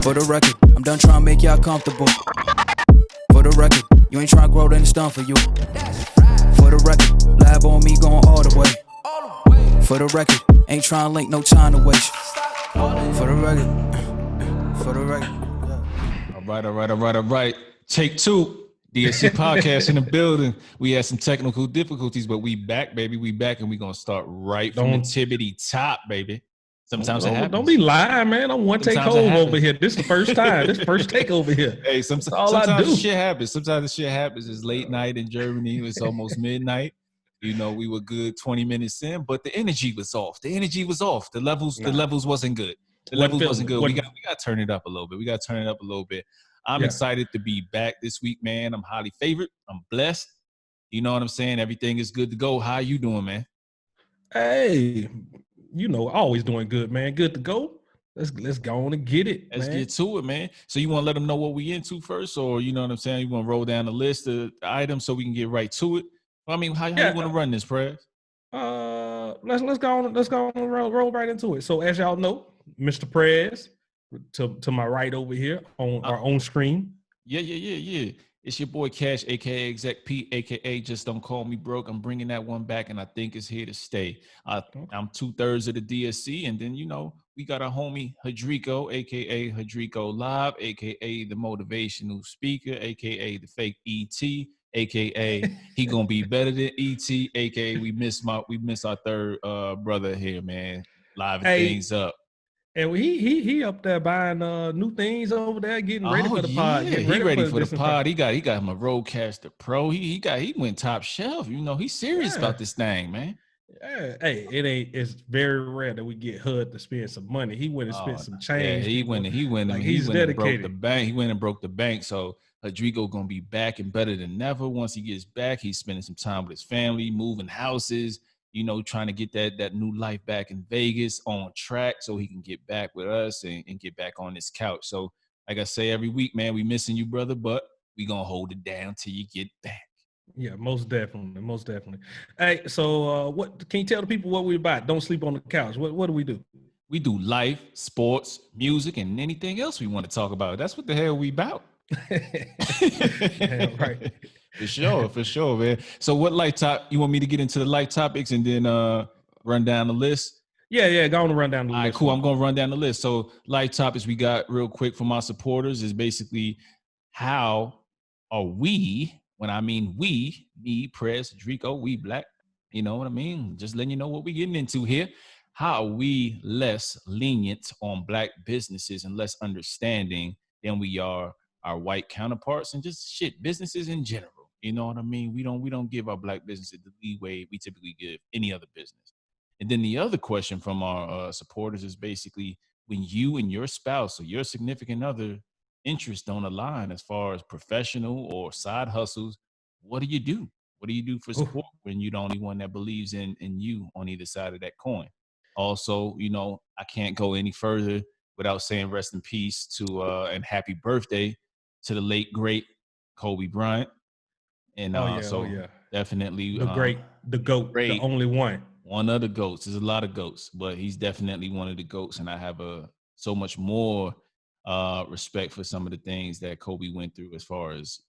For the record, I'm done trying to make y'all comfortable. For the record, you ain't trying to grow, then it's done for you. For the record, lab on me going all the way. For the record, ain't trying to link, no time to waste. For the record, for the record. All right. Take two. DSC podcast in the building. We had some technical difficulties, but we back, baby. We back, and we gonna start right from the tippity top, baby. Sometimes it happens. Don't be lying, man. I'm one take home over here. This is the first time. This first take over here. Hey, sometimes the shit happens. Sometimes the shit happens. It's late night in Germany. It's almost midnight. You know, we were good 20 minutes in, but the energy was off. The levels wasn't good. The levels wasn't good. We got to turn it up a little bit. I'm excited to be back this week, man. I'm highly favored. I'm blessed. You know what I'm saying? Everything is good to go. How you doing, man? Hey, always doing good, man. Good to go. Let's go on and get it. Let's get to it, man. So you want to let them know what we into first, or you know what I'm saying? You want to roll down the list of items so we can get right to it? I mean, how you want to run this, Prez? Let's go on and roll right into it. So as y'all know, Mr. Prez to my right over here on our own screen. Yeah. It's your boy Cash, aka Exec P, aka Just Don't Call Me Broke. I'm bringing that one back, and I think it's here to stay. I'm 2/3 of the DSC, and then we got our homie Hadrico, aka Hadrico Live, aka the motivational speaker, aka the fake ET, aka he gonna be better than ET, aka we miss our third brother here, man, live things up. And he up there buying new things over there, getting ready for the pod. Yeah, he ready for the pod. He got him a Rodecaster Pro. He went top shelf. He's serious about this thing, man. Yeah. Hey, it's very rare that we get HUD to spend some money. He went and spent some change. Yeah, he went and broke the bank. He went and broke the bank. So Hadrigo gonna be back and better than ever. Once he gets back, he's spending some time with his family, moving houses. Trying to get that new life back in Vegas on track so he can get back with us and get back on this couch. So, like I say every week, man, we missing you, brother, but we going to hold it down till you get back. Yeah, most definitely. Hey, so what can you tell the people what we about? Don't sleep on the couch. What do we do? We do life, sports, music, and anything else we want to talk about. That's what the hell we about. Damn right. For sure, man. So what you want me to get into the light topics and then run down the list? Yeah, go on and run down the list. All right, cool. I'm going to run down the list. So light topics we got real quick from our supporters is basically how are we, when I mean we, me, Prez, Drico, we black, you know what I mean? Just letting you know what we're getting into here. How are we less lenient on black businesses and less understanding than we are our white counterparts and just businesses in general? You know what I mean? We don't give our black businesses the leeway we typically give any other business. And then the other question from our supporters is basically when you and your spouse or your significant other interests don't align as far as professional or side hustles, what do you do? What do you do for support when you're the only one that believes in you on either side of that coin? Also, I can't go any further without saying rest in peace to and happy birthday to the late, great Kobe Bryant. And definitely the GOAT, the only one. One of the GOATs. There's a lot of GOATs, but he's definitely one of the GOATs. And I have so much more respect for some of the things that Kobe went through as far as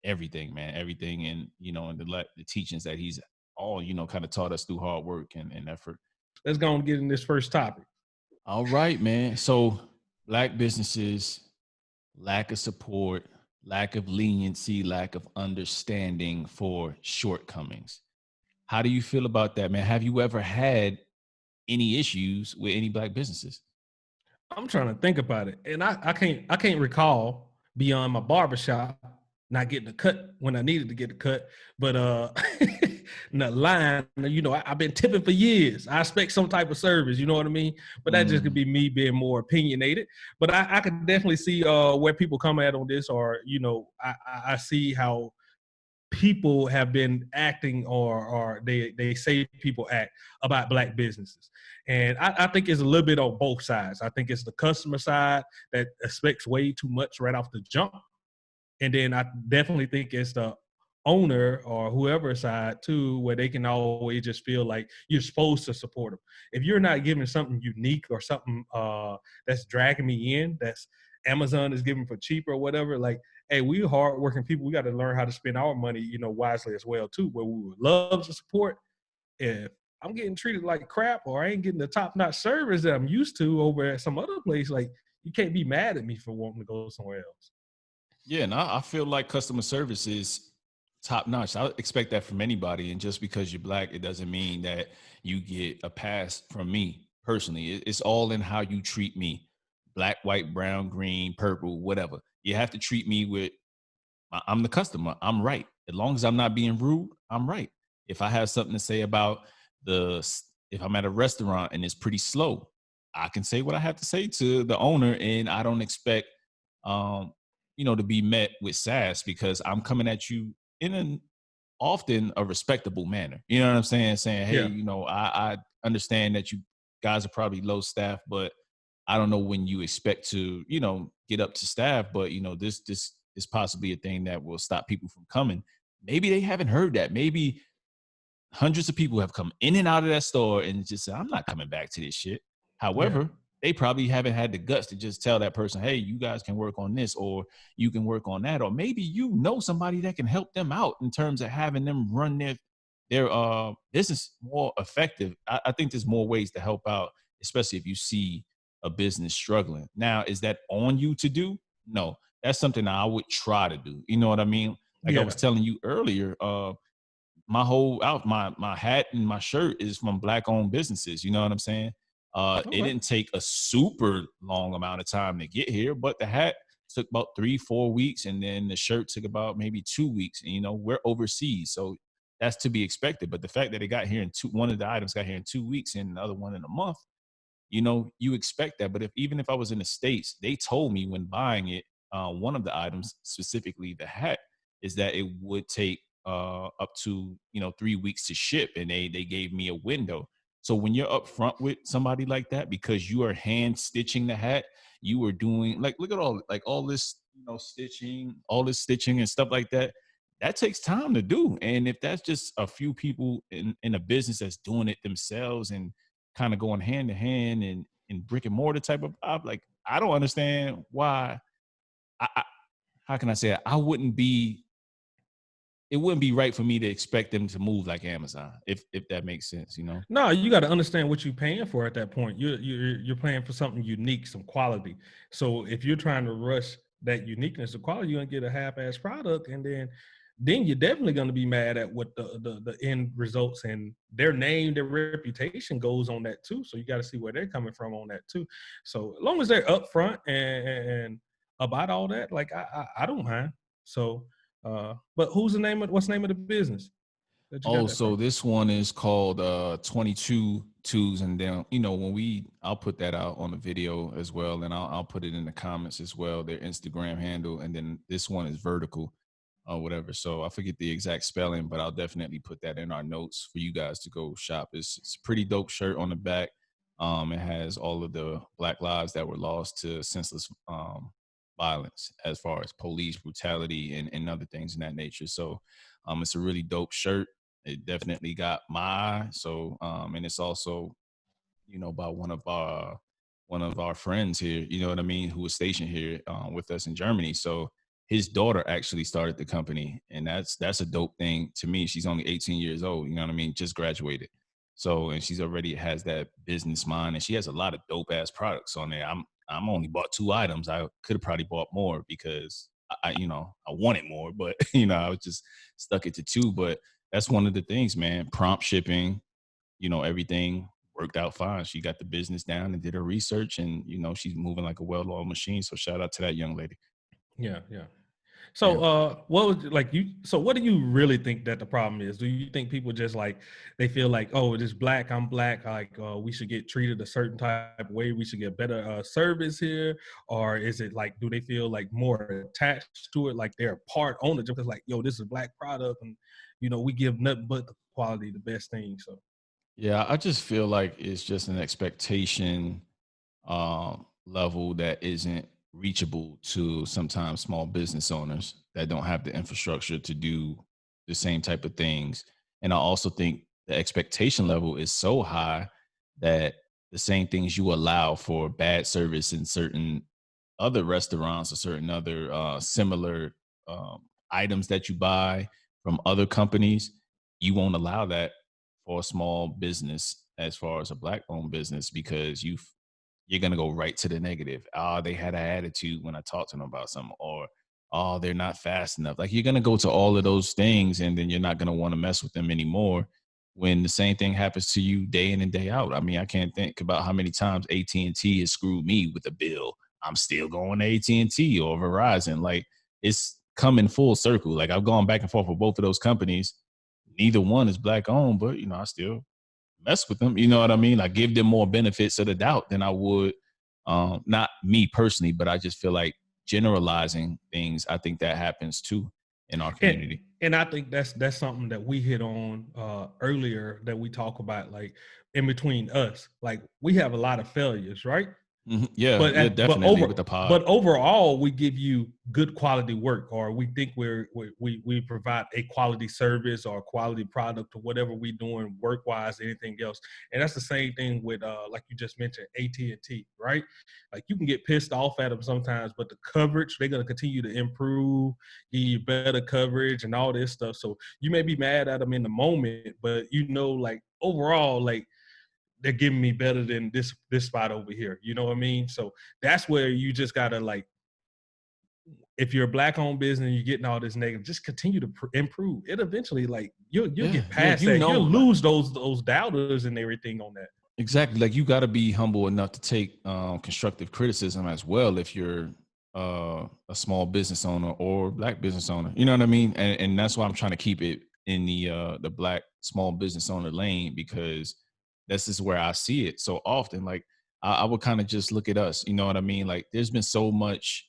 everything, man. Everything and the teachings that he's all, kind of taught us through hard work and effort. Let's go and get in this first topic. All right, man. So black businesses, lack of support, lack of leniency, lack of understanding for shortcomings. How do you feel about that, man? Have you ever had any issues with any black businesses? I'm trying to think about it. And I can't recall beyond my barbershop not getting a cut when I needed to get a cut. But the line, I've been tipping for years. I expect some type of service, you know what I mean? But that just could be me being more opinionated. But I could definitely see where people come at on this, or, I see how people have been acting or they say people act about black businesses. And I think it's a little bit on both sides. I think it's the customer side that expects way too much right off the jump. And then I definitely think it's the owner or whoever side too, where they can always just feel like you're supposed to support them. If you're not giving something unique or something that's dragging me in, that's Amazon is giving for cheaper or whatever. Like, hey, we hardworking people. We got to learn how to spend our money, wisely as well too. Where we would love to support. If I'm getting treated like crap or I ain't getting the top-notch service that I'm used to over at some other place, like, you can't be mad at me for wanting to go somewhere else. Yeah, and I feel like customer service is top notch. I expect that from anybody. And just because you're black, it doesn't mean that you get a pass from me personally. It's all in how you treat me. Black, white, brown, green, purple, whatever. You have to treat me with, I'm the customer. I'm right. As long as I'm not being rude, I'm right. If I have something to say about if I'm at a restaurant and it's pretty slow, I can say what I have to say to the owner, and I don't expect, um, to be met with sass because I'm coming at you in an often a respectable manner. You know what I'm saying? Saying, hey, Yeah. I understand that you guys are probably low staff, but I don't know when you expect to, get up to staff, but this is possibly a thing that will stop people from coming. Maybe they haven't heard that. Maybe hundreds of people have come in and out of that store and just said, I'm not coming back to this shit. Yeah. However, they probably haven't had the guts to just tell that person, hey, you guys can work on this, or you can work on that. Or maybe somebody that can help them out in terms of having them run their business more effective. I think there's more ways to help out, especially if you see a business struggling. Now, is that on you to do? No, that's something I would try to do. You know what I mean? Like I Yeah. was telling you earlier, my hat and my shirt is from black owned businesses. You know what I'm saying? It Okay. didn't take a super long amount of time to get here, but the hat took about 3-4 weeks, and then the shirt took about maybe 2 weeks. And we're overseas, so that's to be expected. But the fact that it got here one of the items got here in 2 weeks and the other one in a month, you expect that. But even if I was in the States, they told me when buying it, one of the items, specifically the hat, is that it would take up to 3 weeks to ship, and they gave me a window. So when you're up front with somebody like that, because you are hand stitching the hat, you are doing, like, look at all this stitching and stuff like that. That takes time to do. And if that's just a few people in a business that's doing it themselves and kind of going hand to hand and in brick and mortar type of vibe, like, I don't understand why. I how can I say it? It wouldn't be right for me to expect them to move like Amazon, if that makes sense. No, you got to understand what you're paying for at that point. You're paying for something unique, some quality. So if you're trying to rush that uniqueness of quality, you're gonna get a half-ass product, and then you're definitely gonna be mad at what the end results, and their name, their reputation goes on that too. So you got to see where they're coming from on that too. So as long as they're upfront and about all that, like, I don't mind. So, but what's the name of the business that you got Oh, that so from? this one is called 22 twos, and then I'll put that out on the video as well, and I'll put it in the comments as well, their Instagram handle, and then this one is vertical or whatever. So I forget the exact spelling, but I'll definitely put that in our notes for you guys to go shop. It's a pretty dope shirt on the back. It has all of the Black lives that were lost to senseless violence, as far as police brutality and other things in that nature. So it's a really dope shirt. It definitely got my eye. So and it's also, by one of our friends here, you know what I mean, who was stationed here with us in Germany. So his daughter actually started the company, and that's a dope thing to me. She's only 18 years old, you know what I mean, just graduated. So, and she's already has that business mind, and she has a lot of dope ass products on there. I'm only bought 2 items. I could have probably bought more because I wanted more, but I was just stuck it to 2. But that's one of the things, man. Prompt shipping, everything worked out fine. She got the business down and did her research, and she's moving like a well-oiled machine. So shout out to that young lady. Yeah, yeah. Yeah. So, what was like you? So, what do you really think that the problem is? Do you think people just like they feel like, oh, it is black, I'm black, like we should get treated a certain type of way, we should get better service here, or is it like, do they feel like more attached to it, like they're a part owner, just like, yo, this is a black product, and we give nothing but the quality, the best thing. So, Yeah, I just feel like it's just an expectation level that isn't reachable to sometimes small business owners that don't have the infrastructure to do the same type of things. And I also think the expectation level is so high that the same things you allow for bad service in certain other restaurants or certain other similar items that you buy from other companies, you won't allow that for a small business as far as a black owned business because you're gonna go right to the negative. Oh, they had an attitude when I talked to them about something, or oh, they're not fast enough. Like you're gonna go to all of those things, and then you're not gonna want to mess with them anymore. When the same thing happens to you day in and day out. I mean, I can't think about how many times AT&T has screwed me with a bill. I'm still going to AT&T or Verizon. Like it's coming full circle. Like I've gone back and forth with both of those companies. Neither one is black owned, but I still mess with them. You know what I mean? I give them more benefits of the doubt than I would, not me personally, but I just feel like generalizing things. I think that happens too in our community. And I think that's something that we hit on earlier that we talk about, like in between us, like we have a lot of failures, right? Mm-hmm. Yeah, definitely with the pod. But overall, we give you good quality work, or we think we provide a quality service or a quality product or whatever we're doing work wise, anything else. And that's the same thing with like you just mentioned, AT&T, right? Like you can get pissed off at them sometimes, but the coverage, they're gonna continue to improve, give you better coverage and all this stuff. So you may be mad at them in the moment, but like overall, like they're giving me better than this spot over here. You know what I mean? So that's where you just gotta, like, if you're a black owned business and you're getting all this negative, just continue to improve. It eventually, like you'll get past that. You'll lose those doubters and everything on that. Exactly. Like you got to be humble enough to take constructive criticism as well if you're a small business owner or black business owner. You know what I mean? And that's why I'm trying to keep it in the black small business owner lane, because this is where I see it so often. Like I would kind of just look at us, you know what I mean? Like there's been so much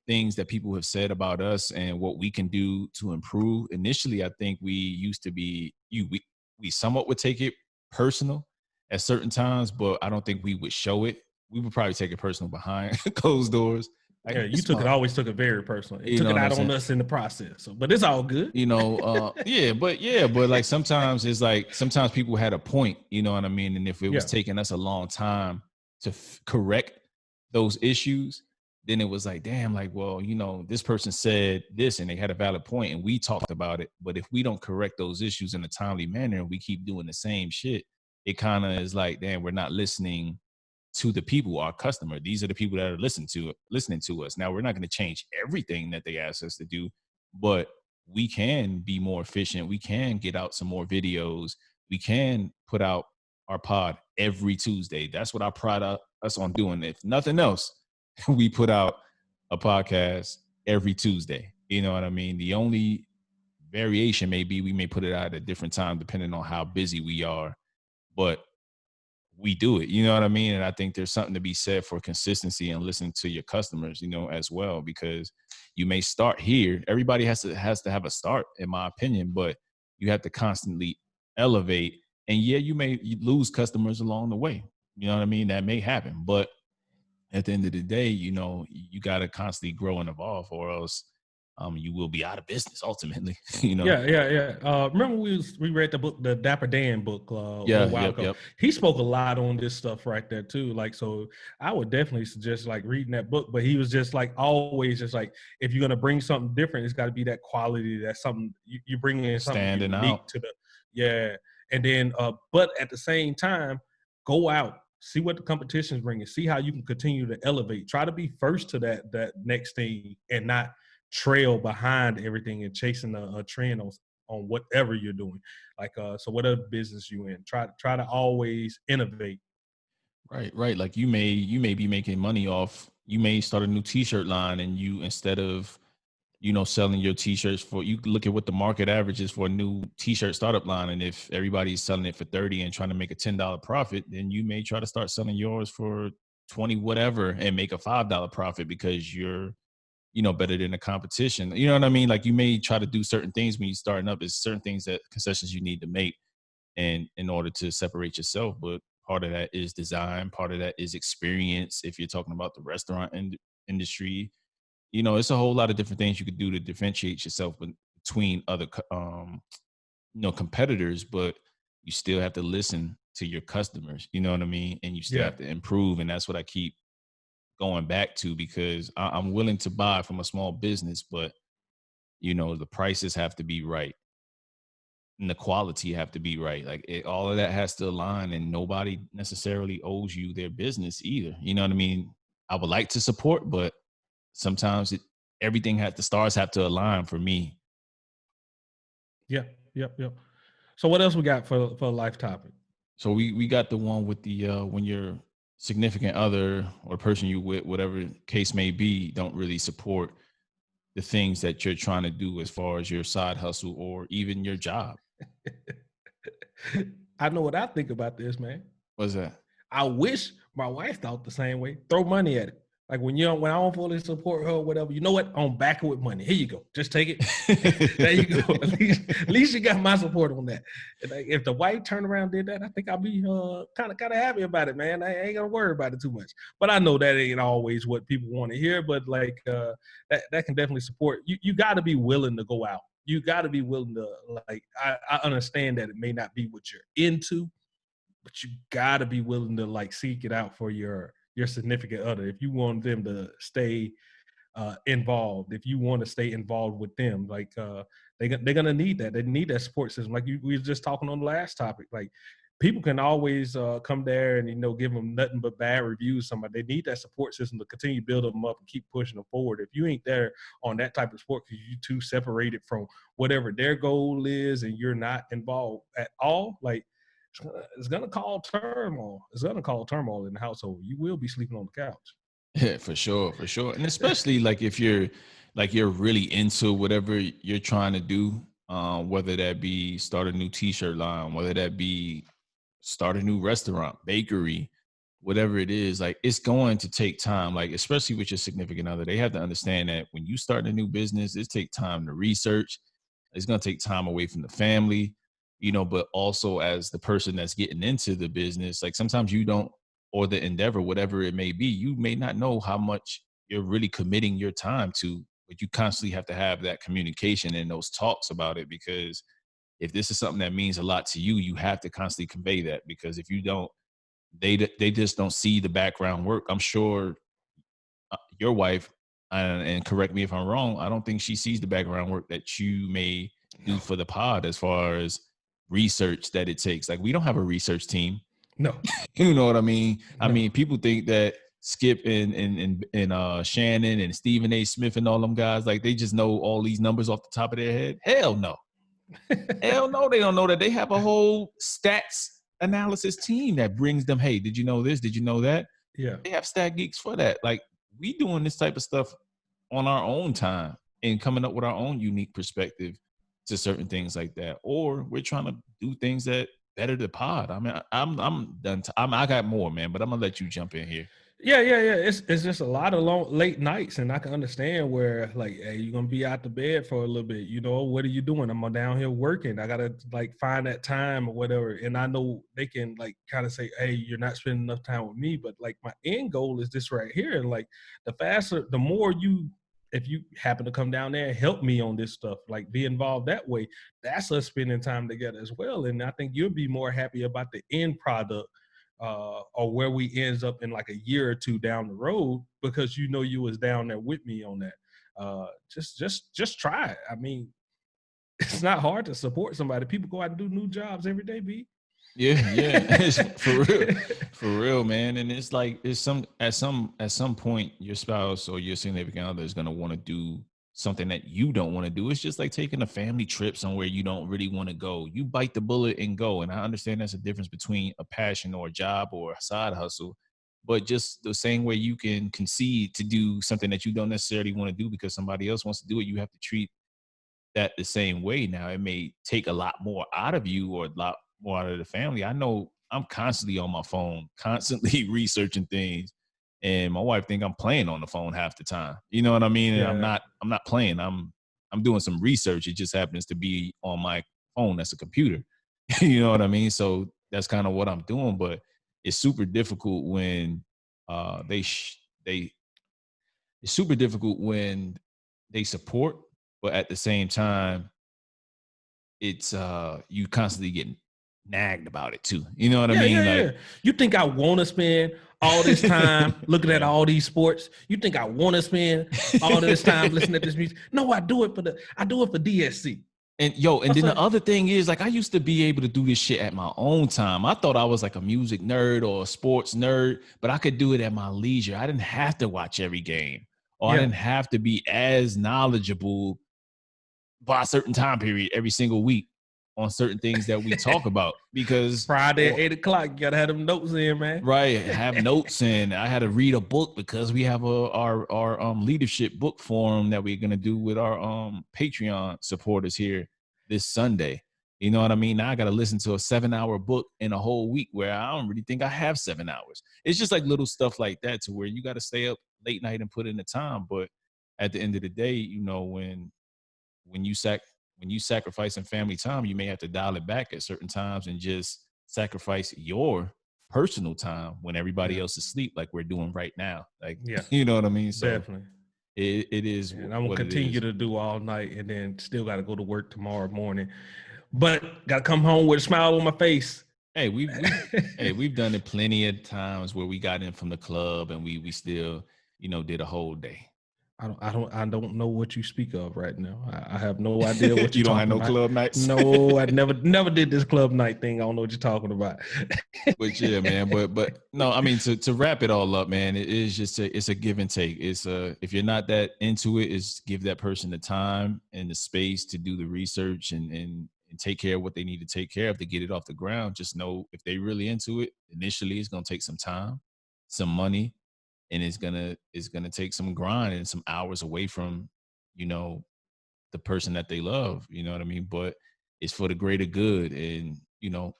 things that people have said about us and what we can do to improve. Initially, I think we used to be, we somewhat would take it personal at certain times, but I don't think we would show it. We would probably take it personal behind closed doors. Like, yeah, always took it very personal. It took it out on us in the process. So, but it's all good. But like sometimes it's like, sometimes people had a point, you know what I mean? And if it was taking us a long time to correct those issues, then it was like, damn, like, well, this person said this and they had a valid point and we talked about it. But if we don't correct those issues in a timely manner and we keep doing the same shit, it kind of is like, damn, we're not listening to the people, our customer. These are the people that are listening to us. Now, we're not going to change everything that they ask us to do, but we can be more efficient. We can get out some more videos. We can put out our pod every Tuesday. That's what I pride us on doing. If nothing else, we put out a podcast every Tuesday. You know what I mean? The only variation may be we may put it out at a different time depending on how busy we are, but we do it. You know what I mean? And I think there's something to be said for consistency and listening to your customers, as well, because you may start here. Everybody has to have a start, in my opinion, but you have to constantly elevate. And yeah, you lose customers along the way. You know what I mean? That may happen, but at the end of the day, you got to constantly grow and evolve, or else you will be out of business ultimately. Yeah. Remember we read the book, the Dapper Dan book, a while ago. Yep. He spoke a lot on this stuff right there too. Like, so I would definitely suggest like reading that book. But he was just like always just like, if you're gonna bring something different, it's got to be that quality. That's something you bring in, something standing unique out to the And then, but at the same time, go out. See what the competition's bringing. See how you can continue to elevate. Try to be first to that next thing and not trail behind everything and chasing a trend on whatever you're doing. Like, so whatever business you in, try to always innovate. Right. Like you may be making money off. You may start a new T-shirt line, and you, instead of selling your T-shirts for, you look at what the market average is for a new T-shirt startup line. And if everybody's selling it for $30 and trying to make a $10 profit, then you may try to start selling yours for $20 whatever and make a $5 profit because you're, better than the competition. You know what I mean? Like you may try to do certain things when you're starting up. There's certain things, that concessions you need to make and in order to separate yourself. But part of that is design. Part of that is experience. If you're talking about the restaurant industry, it's a whole lot of different things you could do to differentiate yourself between other, competitors, but you still have to listen to your customers, you know what I mean? And you still have to improve. And that's what I keep going back to, because I'm willing to buy from a small business, but the prices have to be right and the quality have to be right. Like all of that has to align, and nobody necessarily owes you their business either. You know what I mean? I would like to support, but sometimes the stars have to align for me. Yep. So what else we got for a life topic? So we got the one with the when your significant other or person you with, whatever case may be, don't really support the things that you're trying to do as far as your side hustle or even your job. I know what I think about this, man. What's that? I wish my wife thought the same way. Throw money at it. Like when I don't fully support her or whatever, you know what? I'm backing with money. Here you go. Just take it. There you go. At least you got my support on that. And if the wife turned around and did that, I think I'll be kind of happy about it, man. I ain't gonna worry about it too much. But I know that ain't always what people want to hear. But like that can definitely support. You got to be willing to go out. You got to be willing to I understand that it may not be what you're into, but you got to be willing to like seek it out for your significant other. If you want them to stay involved, if you want to stay involved with them, like they're going to need that. They need that support system. Like we were just talking on the last topic, like people can always come there and, give them nothing but bad reviews. Somebody, they need that support system to continue to build them up and keep pushing them forward. If you ain't there on that type of support because you two separated from whatever their goal is and you're not involved at all, like, it's gonna cause turmoil. It's gonna cause turmoil in the household. You will be sleeping on the couch. Yeah, for sure. And especially like if you're really into whatever you're trying to do, whether that be start a new t-shirt line, whether that be start a new restaurant, bakery, whatever it is, like it's going to take time. Like especially with your significant other, they have to understand that when you start a new business, it takes time to research. It's gonna take time away from the family. But also as the person that's getting into the business, like sometimes you don't, or the endeavor, whatever it may be, you may not know how much you're really committing your time to, but you constantly have to have that communication and those talks about it, because if this is something that means a lot to you, you have to constantly convey that, because if you don't, they just don't see the background work. I'm sure your wife, and correct me if I'm wrong, I don't think she sees the background work that you may do for the pod as far as research that it takes. Like we don't have a research team. No. You know what I mean? No. I mean, people think that Skip and Shannon and Stephen A. Smith and all them guys, like they just know all these numbers off the top of their head. Hell no. Hell no, they don't know that. They have a whole stats analysis team that brings them, hey, did you know this? Did you know that? Yeah. They have stat geeks for that. Like we doing this type of stuff on our own time and coming up with our own unique perspective to certain things like that. Or we're trying to do things that better the pod. I mean, I'm done. I got more, man, but I'm gonna let you jump in here. Yeah. It's just a lot of late nights, and I can understand where like, hey, you're gonna be out the bed for a little bit. What are you doing? I'm down here working. I gotta like find that time or whatever. And I know they can like kind of say, hey, you're not spending enough time with me. But like my end goal is this right here. And like the more if you happen to come down there and help me on this stuff, like be involved that way, that's us spending time together as well. And I think you'll be more happy about the end product or where we ends up in like a year or two down the road, because you was down there with me on that. Just try it. I mean, it's not hard to support somebody. People go out and do new jobs every day, B. Yeah, for real, man. And it's like at some point your spouse or your significant other is gonna want to do something that you don't want to do. It's just like taking a family trip somewhere you don't really want to go. You bite the bullet and go. And I understand that's a difference between a passion or a job or a side hustle, but just the same way you can concede to do something that you don't necessarily want to do because somebody else wants to do it, you have to treat that the same way. Now it may take a lot more out of you or a lot more out of the family. I know I'm constantly on my phone, constantly researching things, and my wife think I'm playing on the phone half the time. You know what I mean? And Yeah. I'm not playing. I'm doing some research. It just happens to be on my phone. That's a computer. You know what I mean? So that's kind of what I'm doing. But it's super difficult when it's super difficult when they support, but at the same time, it's you constantly getting nagged about it too. You know what I mean? Yeah. You think I want to spend all this time looking at all these sports. You think I want to spend all this time listening to this music? No, I do it for DSC. And then the other thing is, like, I used to be able to do this shit at my own time. I thought I was like a music nerd or a sports nerd, but I could do it at my leisure. I didn't have to watch every game, or I didn't have to be as knowledgeable by a certain time period every single week on certain things that we talk about. Because Friday at 8:00, you gotta have them notes in, man. Right, have notes in. I had to read a book because we have our leadership book forum that we're gonna do with our Patreon supporters here this Sunday. You know what I mean? Now I got to listen to a 7-hour book in a whole week where I don't really think I have 7 hours. It's just like little stuff like that to where you got to stay up late night and put in the time. But at the end of the day, you know, when you sacrificing family time, you may have to dial it back at certain times and just sacrifice your personal time when everybody else is asleep, like we're doing right now. Like, you know what I mean? So definitely. It is. And I'm gonna continue to do all night, and then still got to go to work tomorrow morning. But got to come home with a smile on my face. Hey, we've done it plenty of times where we got in from the club and we still, you know, did a whole day. I don't know what you speak of right now. I have no idea what you don't have no about. Club nights. No, I never did this club night thing. I don't know what you're talking about. But yeah, man. But no, I mean to wrap it all up, man. It is just it's a give and take. It's if you're not that into it, is give that person the time and the space to do the research and take care of what they need to take care of to get it off the ground. Just know if they really into it, initially it's gonna take some time, some money. And it's gonna take some grind and some hours away from, you know, the person that they love. You know what I mean? But it's for the greater good, and you know,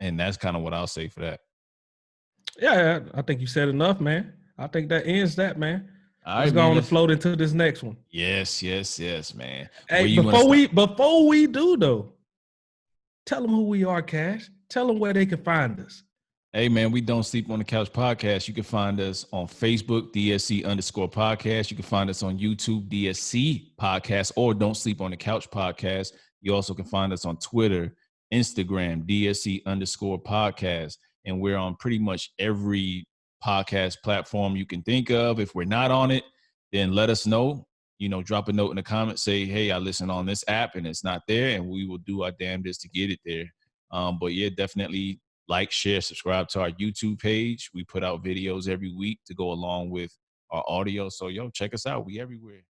and that's kind of what I'll say for that. Yeah, I think you said enough, man. I think that ends that, man. Let's go on and float into this next one. Yes, man. Hey, before we do though, tell them who we are, Cash. Tell them where they can find us. Hey, man, we Don't Sleep on the Couch podcast. You can find us on Facebook, DSC_podcast. You can find us on YouTube, DSC podcast, or Don't Sleep on the Couch podcast. You also can find us on Twitter, Instagram, DSC_podcast. And we're on pretty much every podcast platform you can think of. If we're not on it, then let us know. You know, drop a note in the comments, say, hey, I listen on this app and it's not there, and we will do our damnedest to get it there. But yeah, definitely like, share, subscribe to our YouTube page. We put out videos every week to go along with our audio. So, check us out. We everywhere.